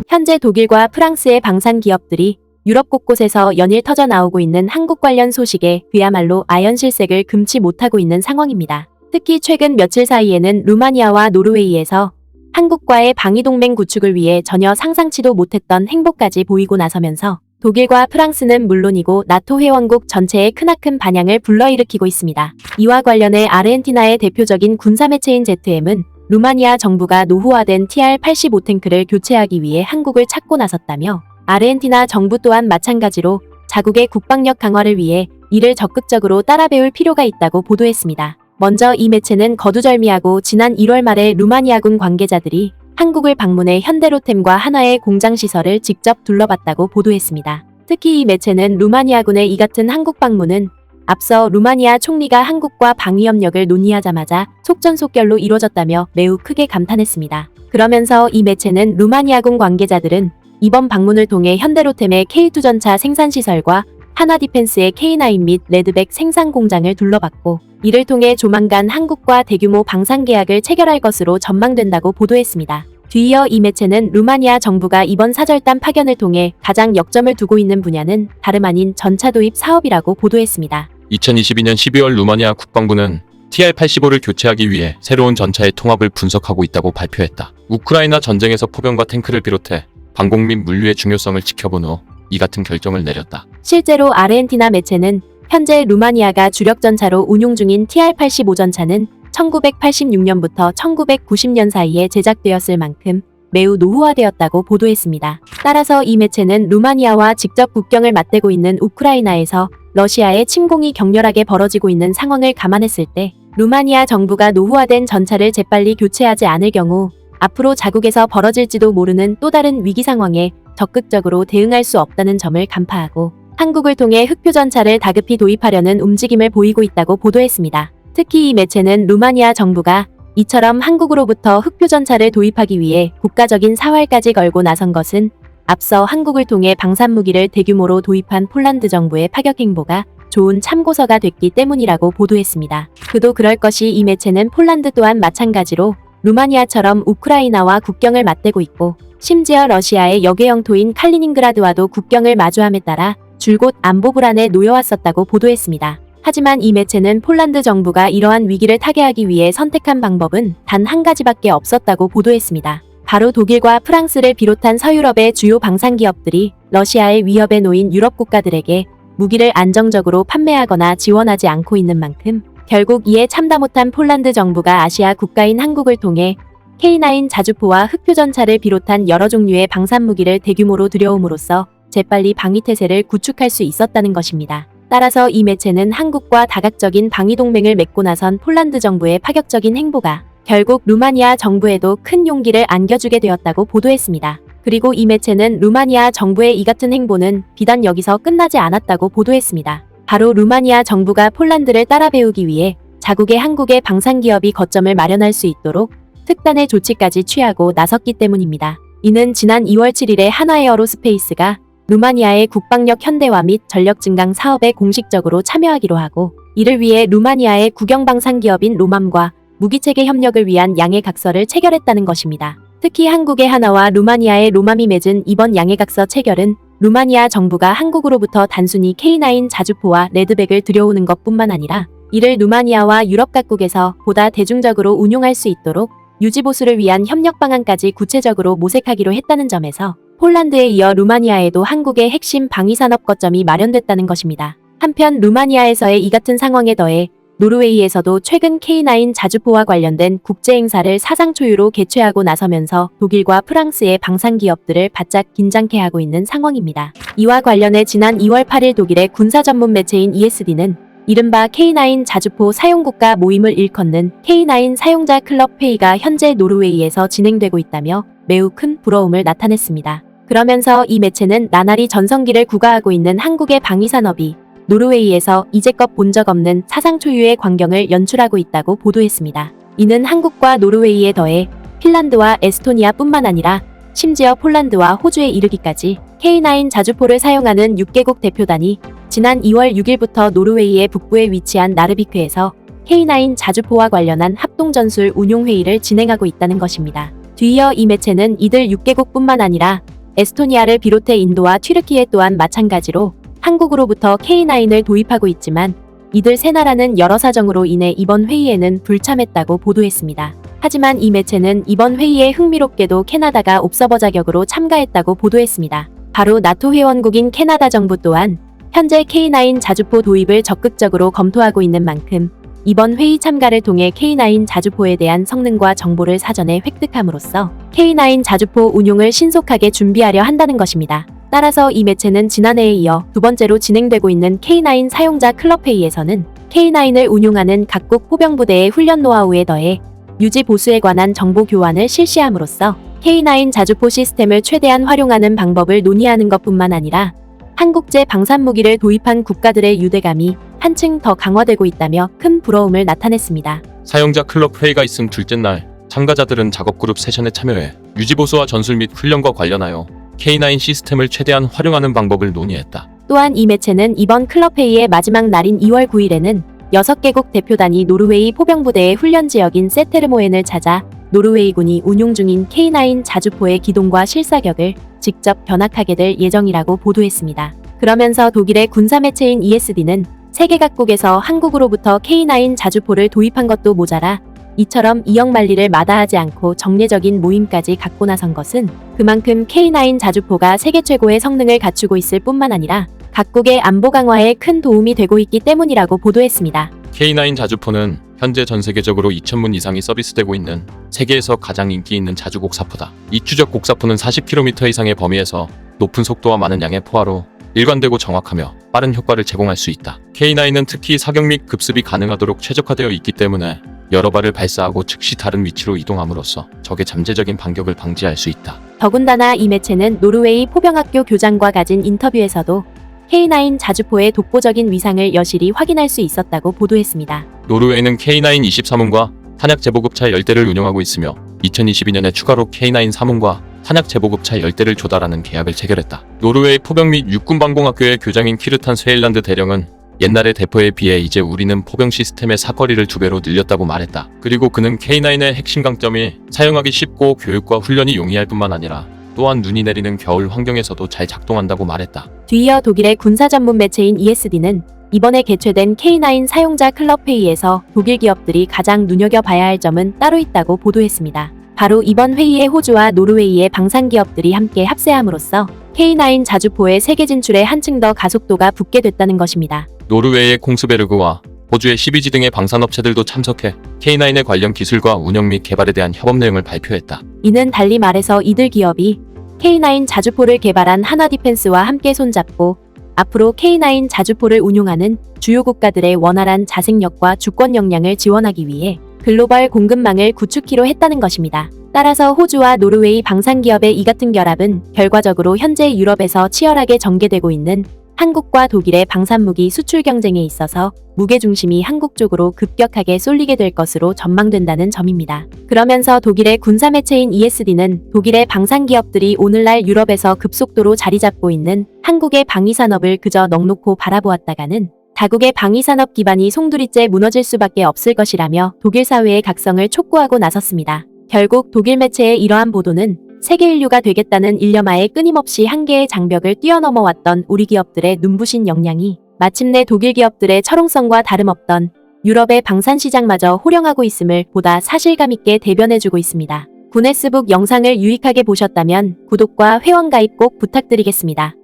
현재 독일과 프랑스의 방산 기업들이 유럽 곳곳에서 연일 터져 나오고 있는 한국 관련 소식에 그야말로 아연실색을 금치 못하고 있는 상황입니다. 특히 최근 며칠 사이에는 루마니아와 노르웨이에서 한국과의 방위동맹 구축을 위해 전혀 상상치도 못했던 행보까지 보이고 나서면서 독일과 프랑스는 물론이고 나토 회원국 전체의 크나큰 반향을 불러일으키고 있습니다. 이와 관련해 아르헨티나의 대표적인 군사매체인 ZM은 루마니아 정부가 노후화된 TR-85 탱크를 교체하기 위해 한국을 찾고 나섰다며 아르헨티나 정부 또한 마찬가지로 자국의 국방력 강화를 위해 이를 적극적으로 따라배울 필요가 있다고 보도했습니다. 먼저 이 매체는 거두절미하고 지난 1월 말에 루마니아군 관계자들이 한국을 방문해 현대로템과 한화의 공장시설을 직접 둘러봤다고 보도했습니다. 특히 이 매체는 루마니아군의 이 같은 한국 방문은 앞서 루마니아 총리가 한국과 방위협력을 논의하자마자 속전속결로 이루어졌다며 매우 크게 감탄했습니다. 그러면서 이 매체는 루마니아군 관계자들은 이번 방문을 통해 현대로템의 K2 전차 생산시설과 한화디펜스의 K9 및 레드백 생산 공장을 둘러봤고 이를 통해 조만간 한국과 대규모 방산 계약을 체결할 것으로 전망된다고 보도했습니다. 뒤이어 이 매체는 루마니아 정부가 이번 사절단 파견을 통해 가장 역점을 두고 있는 분야는 다름 아닌 전차 도입 사업이라고 보도했습니다. 2022년 12월 루마니아 국방부는 TR-85를 교체하기 위해 새로운 전차의 통합을 분석하고 있다고 발표했다. 우크라이나 전쟁에서 포병과 탱크를 비롯해 방공 및 물류의 중요성을 지켜본 후 이 같은 결정을 내렸다. 실제로 아르헨티나 매체는 현재 루마니아가 주력 전차로 운용 중인 TR-85 전차는 1986년부터 1990년 사이에 제작되었을 만큼 매우 노후화되었다고 보도했습니다. 따라서 이 매체는 루마니아와 직접 국경을 맞대고 있는 우크라이나에서 러시아의 침공이 격렬하게 벌어지고 있는 상황을 감안했을 때 루마니아 정부가 노후화된 전차를 재빨리 교체하지 않을 경우 앞으로 자국에서 벌어질지도 모르는 또 다른 위기 상황에 적극적으로 대응할 수 없다는 점을 간파하고 한국을 통해 흑표전차를 다급히 도입하려는 움직임을 보이고 있다고 보도했습니다. 특히 이 매체는 루마니아 정부가 이처럼 한국으로부터 흑표전차를 도입하기 위해 국가적인 사활까지 걸고 나선 것은 앞서 한국을 통해 방산무기를 대규모로 도입한 폴란드 정부의 파격 행보가 좋은 참고서가 됐기 때문이라고 보도했습니다. 그도 그럴 것이 이 매체는 폴란드 또한 마찬가지로 루마니아처럼 우크라이나와 국경을 맞대고 있고 심지어 러시아의 역의 영토인 칼리닝그라드와도 국경을 마주함에 따라 줄곧 안보 불안에 놓여왔었다고 보도했습니다. 하지만 이 매체는 폴란드 정부가 이러한 위기를 타개하기 위해 선택한 방법은 단 한 가지밖에 없었다고 보도했습니다. 바로 독일과 프랑스를 비롯한 서유럽의 주요 방산 기업들이 러시아의 위협에 놓인 유럽 국가들에게 무기를 안정적으로 판매하거나 지원하지 않고 있는 만큼 결국 이에 참다 못한 폴란드 정부가 아시아 국가인 한국을 통해 K9 자주포와 흑표전차를 비롯한 여러 종류의 방산무기를 대규모로 들여옴으로써 재빨리 방위태세를 구축할 수 있었다는 것입니다. 따라서 이 매체는 한국과 다각적인 방위동맹을 맺고 나선 폴란드 정부의 파격적인 행보가 결국 루마니아 정부에도 큰 용기를 안겨주게 되었다고 보도했습니다. 그리고 이 매체는 루마니아 정부의 이 같은 행보는 비단 여기서 끝나지 않았다고 보도했습니다. 바로 루마니아 정부가 폴란드를 따라 배우기 위해 자국의 한국의 방산기업이 거점을 마련할 수 있도록 특단의 조치까지 취하고 나섰기 때문입니다. 이는 지난 2월 7일에 한화에어로스페이스가 루마니아의 국방력 현대화 및 전력 증강 사업에 공식적으로 참여하기로 하고 이를 위해 루마니아의 국영방산기업인 로맘과 무기체계 협력을 위한 양해각서를 체결했다는 것입니다. 특히 한국의 한화와 루마니아의 로맘이 맺은 이번 양해각서 체결은 루마니아 정부가 한국으로부터 단순히 K9 자주포와 레드백을 들여오는 것뿐만 아니라 이를 루마니아와 유럽 각국에서 보다 대중적으로 운용할 수 있도록 유지보수를 위한 협력 방안까지 구체적으로 모색하기로 했다는 점에서 폴란드에 이어 루마니아에도 한국의 핵심 방위산업 거점이 마련됐다는 것입니다. 한편 루마니아에서의 이 같은 상황에 더해 노르웨이에서도 최근 K9 자주포와 관련된 국제행사를 사상 초유로 개최하고 나서면서 독일과 프랑스의 방산기업들을 바짝 긴장케 하고 있는 상황입니다. 이와 관련해 지난 2월 8일 독일의 군사 전문 매체인 ESD는 이른바 K9 자주포 사용국가 모임을 일컫는 K9 사용자 클럽 회의가 현재 노르웨이에서 진행되고 있다며 매우 큰 부러움을 나타냈습니다. 그러면서 이 매체는 나날이 전성기를 구가하고 있는 한국의 방위산업이 노르웨이에서 이제껏 본 적 없는 사상 초유의 광경을 연출하고 있다고 보도했습니다. 이는 한국과 노르웨이에 더해 핀란드와 에스토니아뿐만 아니라 심지어 폴란드와 호주에 이르기까지 K9 자주포를 사용하는 6개국 대표단이 지난 2월 6일부터 노르웨이의 북부에 위치한 나르비크에서 K9 자주포와 관련한 합동전술 운용회의를 진행하고 있다는 것입니다. 뒤이어 이 매체는 이들 6개국뿐만 아니라 에스토니아를 비롯해 인도와 튀르키예 또한 마찬가지로 한국으로부터 K9을 도입하고 있지만 이들 세 나라는 여러 사정으로 인해 이번 회의에는 불참했다고 보도했습니다. 하지만 이 매체는 이번 회의에 흥미롭게도 캐나다가 옵서버 자격으로 참가했다고 보도했습니다. 바로 나토 회원국인 캐나다 정부 또한 현재 K9 자주포 도입을 적극적으로 검토하고 있는 만큼 이번 회의 참가를 통해 K9 자주포에 대한 성능과 정보를 사전에 획득함으로써 K9 자주포 운용을 신속하게 준비하려 한다는 것입니다. 따라서 이 매체는 지난해에 이어 두 번째로 진행되고 있는 K9 사용자 클럽 회의에서는 K9을 운용하는 각국 포병부대의 훈련 노하우에 더해 유지 보수에 관한 정보 교환을 실시함으로써 K9 자주포 시스템을 최대한 활용하는 방법을 논의하는 것뿐만 아니라 한국제 방산무기를 도입한 국가들의 유대감이 한층 더 강화되고 있다며 큰 부러움을 나타냈습니다. 사용자 클럽 회의가 있은 둘째 날, 참가자들은 작업그룹 세션에 참여해 유지보수와 전술 및 훈련과 관련하여 K9 시스템을 최대한 활용하는 방법을 논의했다. 또한 이 매체는 이번 클럽 회의의 마지막 날인 2월 9일에는 6개국 대표단이 노르웨이 포병부대의 훈련 지역인 세테르모엔을 찾아 노르웨이군이 운용 중인 K9 자주포의 기동과 실사격을 직접 견학하게 될 예정이라고 보도했습니다. 그러면서 독일의 군사 매체인 ESD는 세계 각국에서 한국으로부터 K9 자주포를 도입한 것도 모자라 이처럼 이역만리를 마다하지 않고 정례적인 모임까지 갖고 나선 것은 그만큼 K9 자주포가 세계 최고의 성능을 갖추고 있을 뿐만 아니라 각국의 안보 강화에 큰 도움이 되고 있기 때문이라고 보도했습니다. K9 자주포는 현재 전 세계적으로 2,000문 이상이 서비스되고 있는 세계에서 가장 인기 있는 자주 곡사포다. 이 추적 곡사포는 40km 이상의 범위에서 높은 속도와 많은 양의 포화로 일관되고 정확하며 빠른 효과를 제공할 수 있다. K9은 특히 사격 및 급습이 가능하도록 최적화되어 있기 때문에 여러 발을 발사하고 즉시 다른 위치로 이동함으로써 적의 잠재적인 반격을 방지할 수 있다. 더군다나 이 매체는 노르웨이 포병학교 교장과 가진 인터뷰에서도 K9 자주포의 독보적인 위상을 여실히 확인할 수 있었다고 보도했습니다. 노르웨이는 K9 23문과 탄약 제보급차 10대를 운영하고 있으며 2022년에 추가로 K9 3문과 탄약 제보급차 10대를 조달하는 계약을 체결했다. 노르웨이 포병 및 육군방공학교의 교장인 키르탄 스웨일란드 대령은 옛날의 대포에 비해 이제 우리는 포병 시스템의 사거리를 2배로 늘렸다고 말했다. 그리고 그는 K9의 핵심 강점이 사용하기 쉽고 교육과 훈련이 용이할 뿐만 아니라 또한 눈이 내리는 겨울 환경에서도 잘 작동한다고 말했다. 뒤이어 독일의 군사 전문 매체인 ESD는 이번에 개최된 K9 사용자 클럽 회의에서 독일 기업들이 가장 눈여겨봐야 할 점은 따로 있다고 보도했습니다. 바로 이번 회의에 호주와 노르웨이의 방산 기업들이 함께 합세함으로써 K9 자주포의 세계 진출에 한층 더 가속도가 붙게 됐다는 것입니다. 노르웨이의 콩스베르그와 호주의 시비지 등의 방산업체들도 참석해 K9의 관련 기술과 운영 및 개발에 대한 협업 내용을 발표했다. 이는 달리 말해서 이들 기업이 K9 자주포를 개발한 하나디펜스와 함께 손잡고 앞으로 K9 자주포를 운용하는 주요 국가들의 원활한 자생력과 주권 역량을 지원하기 위해 글로벌 공급망을 구축키로 했다는 것입니다. 따라서 호주와 노르웨이 방산기업의 이 같은 결합은 결과적으로 현재 유럽에서 치열하게 전개되고 있는 한국과 독일의 방산무기 수출 경쟁에 있어서 무게중심이 한국 쪽으로 급격하게 쏠리게 될 것으로 전망된다는 점입니다. 그러면서 독일의 군사 매체인 ESD는 독일의 방산기업들이 오늘날 유럽에서 급속도로 자리 잡고 있는 한국의 방위산업을 그저 넋놓고 바라보았다가는 다국의 방위산업 기반이 송두리째 무너질 수밖에 없을 것이라며 독일 사회의 각성을 촉구하고 나섰습니다. 결국 독일 매체의 이러한 보도는 세계 인류가 되겠다는 일념하에 끊임없이 한계의 장벽을 뛰어넘어 왔던 우리 기업들의 눈부신 역량이 마침내 독일 기업들의 철옹성과 다름없던 유럽의 방산시장마저 호령하고 있음을 보다 사실감 있게 대변해주고 있습니다. 구네스북 영상을 유익하게 보셨다면 구독과 회원가입 꼭 부탁드리겠습니다.